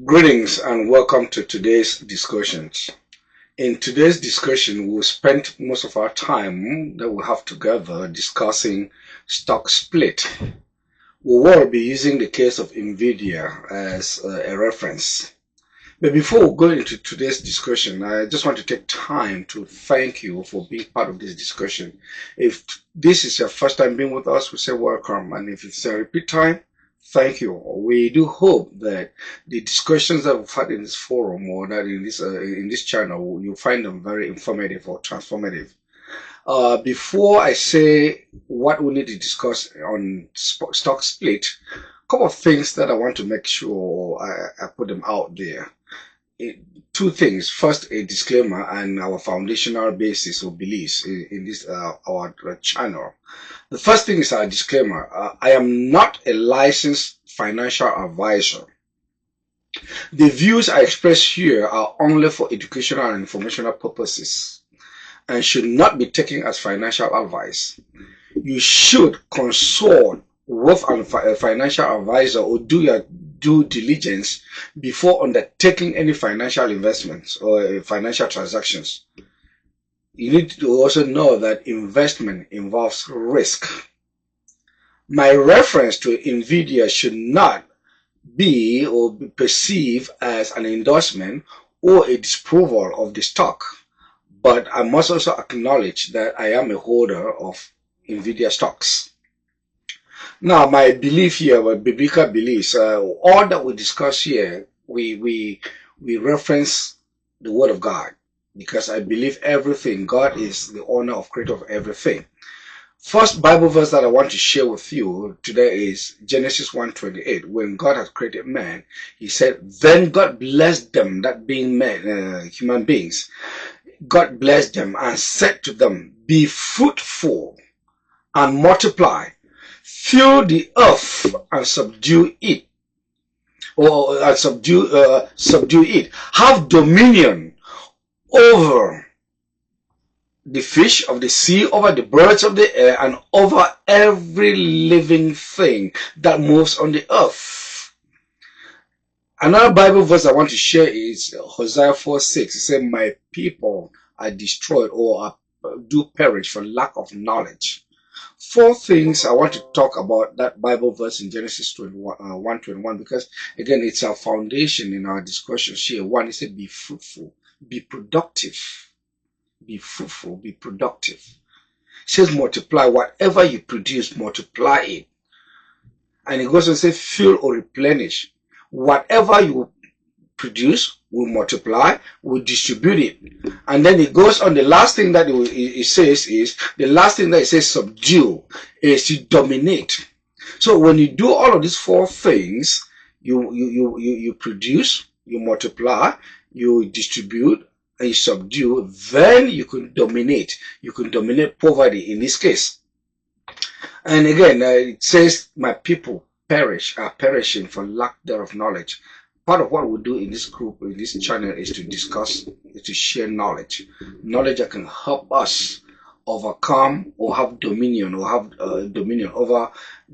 Greetings and welcome to today's discussions. In today's discussion, we'll spend most of our time that we have together discussing stock split. We will be using the case of NVIDIA as a reference. But before we go into today's discussion, I just want to take time to thank you for being part of this discussion. If this is your first time being with us, we say welcome. And if it's a repeat time, thank you. We do hope that the discussions that we've had in this forum or that in this channel, you'll find them very informative or transformative. Before I say what we need to discuss on stock split, a couple of things that I want to make sure I put them out there. Two things. First, a disclaimer and our foundational basis or beliefs in this our channel. The first thing is our disclaimer. I am not a licensed financial advisor. The views I express here are only for educational and informational purposes and should not be taken as financial advice. You should consult with a financial advisor or do your due diligence before undertaking any financial investments or financial transactions. You need to also know that investment involves risk. My reference to NVIDIA should not be or be perceived as an endorsement or a disapproval of the stock, but I must also acknowledge that I am a holder of NVIDIA stocks. Now, my belief here, my biblical beliefs, all that we discuss here, we reference the Word of God because I believe everything. God is the owner of creator of everything. First Bible verse that I want to share with you today is Genesis 1:28. When God had created man, He said, "Then God blessed them," that being men, human beings. God blessed them and said to them, "Be fruitful and multiply. Fill the earth and subdue it, or subdue it. Have dominion over the fish of the sea, over the birds of the air, and over every living thing that moves on the earth." Another Bible verse I want to share is Hosea 4:6. It says, "My people are destroyed or do perish for lack of knowledge." Four things I want to talk about that Bible verse in Genesis 1:21 because again it's our foundation in our discussions here. One is to be fruitful, be productive. Be fruitful, be productive. It says multiply. Whatever you produce, multiply it. And it goes on to say fill or replenish. Whatever you produce will multiply, will distribute it. And then it goes on, the last thing that it says subdue, is to dominate. So when you do all of these four things, you produce, you multiply, you distribute, and you subdue, then you can dominate. You can dominate poverty in this case. And again, it says, "My people are perishing for lack thereof knowledge." Part of what we do in this group, in this channel, is to discuss, to share knowledge. Knowledge that can help us overcome or have dominion over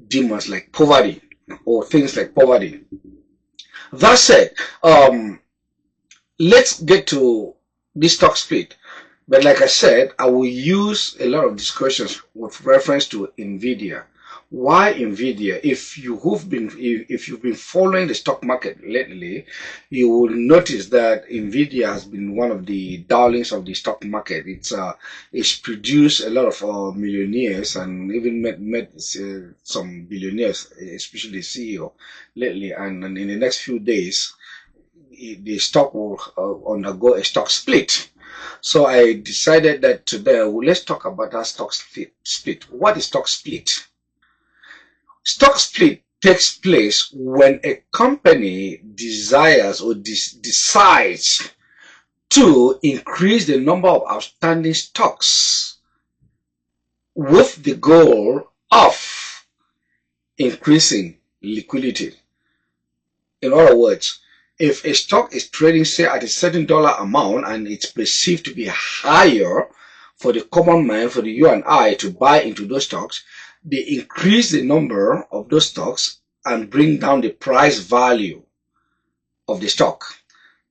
demons like poverty or things like poverty. That said, let's get to this stock split. But like I said, I will use a lot of discussions with reference to NVIDIA. Why NVIDIA? If you've been following the stock market lately, you will notice that NVIDIA has been one of the darlings of the stock market. It's produced a lot of millionaires and even met some billionaires, especially the CEO lately. And in the next few days, the stock will undergo a stock split. So I decided that today, let's talk about that stock split. What is stock split? Stock split takes place when a company desires or decides to increase the number of outstanding stocks with the goal of increasing liquidity. In other words, if a stock is trading, say, at a certain dollar amount and it's perceived to be higher for the common man, for the you and I to buy into those stocks, they increase the number of those stocks and bring down the price value. of the stock.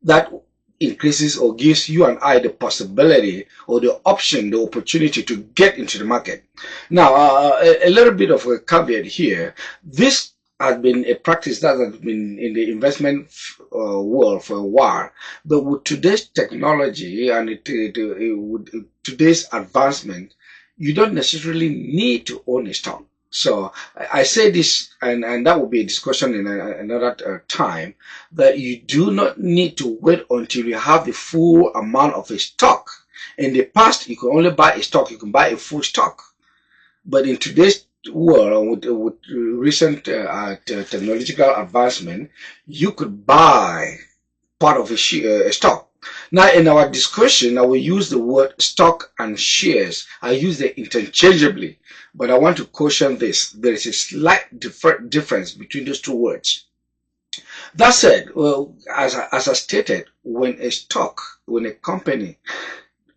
That increases or gives you and I the possibility or the option, the opportunity to get into the market. Now, a little bit of a caveat here. This has been a practice that has been in the investment world for a while, but with today's technology and with today's advancement, you don't necessarily need to own a stock. So I say this, and that will be a discussion in another time, that you do not need to wait until you have the full amount of a stock. In the past, you could only buy a stock, you can buy a full stock. But in today's world, with recent technological advancement, you could buy part of a stock. Now, in our discussion, I will use the word stock and shares. I use them interchangeably, but I want to caution this. There is a slight difference between those two words. That said, well, as I stated, when a company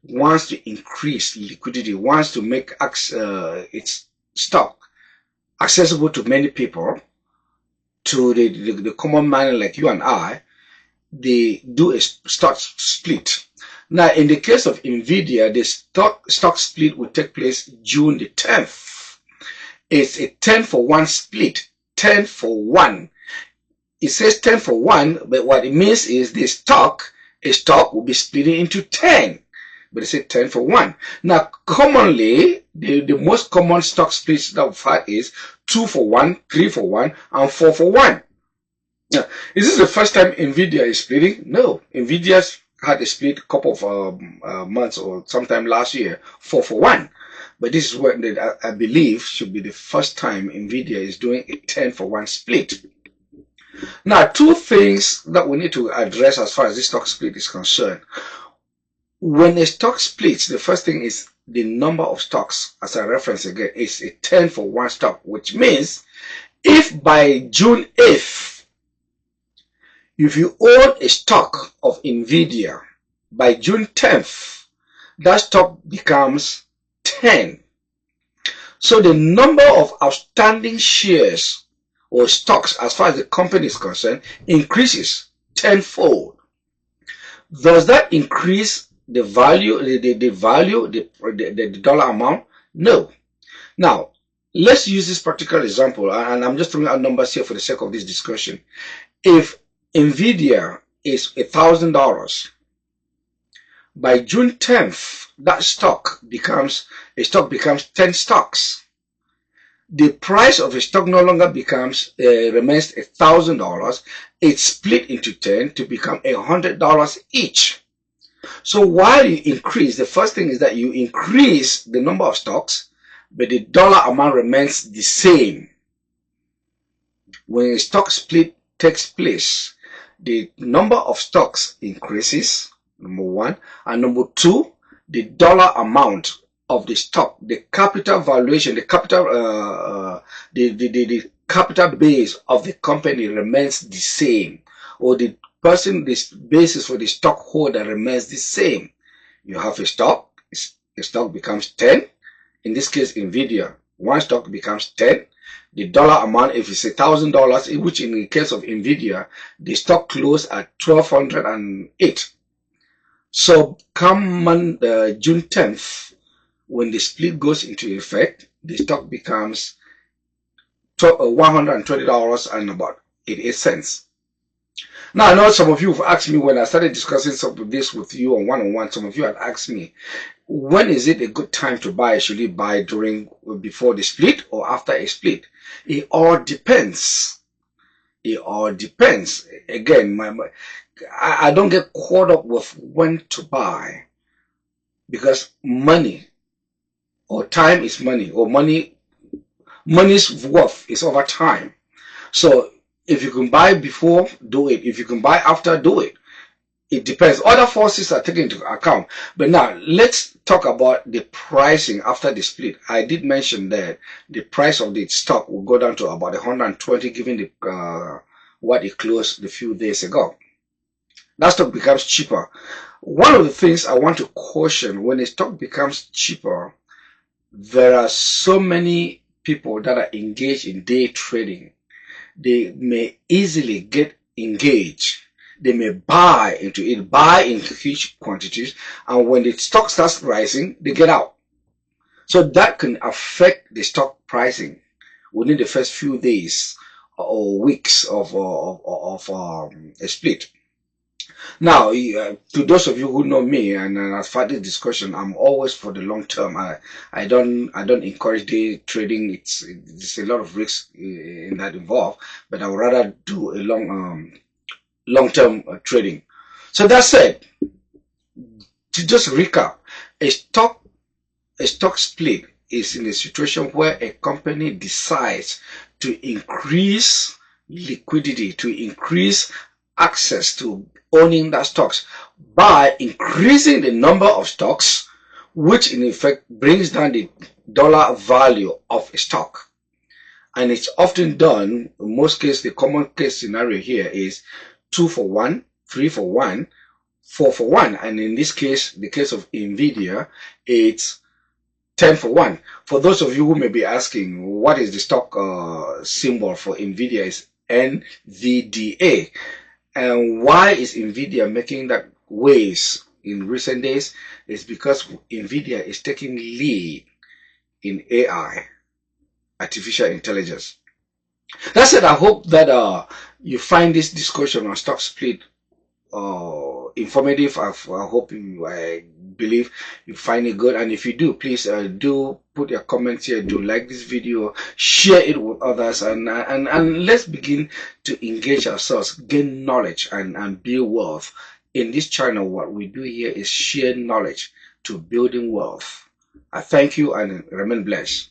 wants to increase liquidity, wants to make its stock accessible to many people, to the common man like you and I, they do a stock split. Now, in the case of NVIDIA, the stock split will take place June the 10th. It's a 10-for-1 split. 10 for 1. It says 10 for 1, but what it means is a stock will be split into 10. But it says 10 for 1. Now, commonly, the most common stock splits that we've had is 2 for 1, 3 for 1, and 4 for 1. Now, is this the first time NVIDIA is splitting? No. NVIDIA's had a split a couple of months or sometime last year, 4 for 1. But this is what I believe should be the first time NVIDIA is doing a 10 for 1 split. Now, two things that we need to address as far as this stock split is concerned. When a stock splits, the first thing is the number of stocks, as I reference again, is a 10 for 1 stock, which means if by June 8th, if you own a stock of NVIDIA, by June 10th, that stock becomes 10. So the number of outstanding shares or stocks as far as the company is concerned increases tenfold. Does that increase the value, the dollar amount? No. Now, let's use this particular example, and I'm just throwing out numbers here for the sake of this discussion. If NVIDIA is $1,000, by June 10th, that stock becomes 10 stocks. The price of a stock no longer remains $1,000. It's split into 10 to become $100 each. So while you increase, the first thing is that you increase the number of stocks, but the dollar amount remains the same. When a stock split takes place, the number of stocks increases, number one, and number two, the dollar amount of the stock, the capital valuation, the capital base of the company remains the same, or the basis for the stockholder remains the same. You have a stock becomes 10. In this case, NVIDIA, one stock becomes 10. The dollar amount, if it's $1,000, which in the case of NVIDIA, the stock closed at 1,208. So come June 10th, when the split goes into effect, the stock becomes $120 and about 88 cents. Now, I know some of you have asked me when I started discussing some of this with you on one-on-one, some of you had asked me, when is it a good time to buy? Should you buy before the split or after a split? It all depends. It all depends. Again, I don't get caught up with when to buy, because money or time is money, or money's worth is over time. So if you can buy before, do it. If you can buy after, do it. It depends. Other forces are taken into account. But now, let's talk about the pricing after the split. I did mention that the price of the stock will go down to about 120, given what it closed a few days ago. That stock becomes cheaper. One of the things I want to caution, when a stock becomes cheaper, there are so many people that are engaged in day trading. They may easily get engaged They may buy into it, buy in huge quantities, and when the stock starts rising, they get out. So that can affect the stock pricing within the first few days or weeks of a split. Now, to those of you who know me and I've had this discussion, I'm always for the long term. I don't encourage day trading. It's a lot of risks in that involved, but I would rather do a long term trading. So that said, to just recap, a stock split is in a situation where a company decides to increase liquidity, to increase access to owning that stocks by increasing the number of stocks, which in effect brings down the dollar value of a stock. And it's often done, in most cases, the common case scenario here is 2 for 1, 3 for 1, 4 for 1. And in this case, the case of NVIDIA, it's 10 for 1. For those of you who may be asking, what is the stock symbol for NVIDIA is NVDA. And why is NVIDIA making that waves in recent days? It's because NVIDIA is taking lead in AI, artificial intelligence. That said, I hope that you find this discussion on stock split informative. I hope I believe you find it good, and if you do, please do put your comments here, do like this video, share it with others, and let's begin to engage ourselves, gain knowledge, and build wealth. In this channel, what we do here is share knowledge to building wealth. I thank you and remain blessed.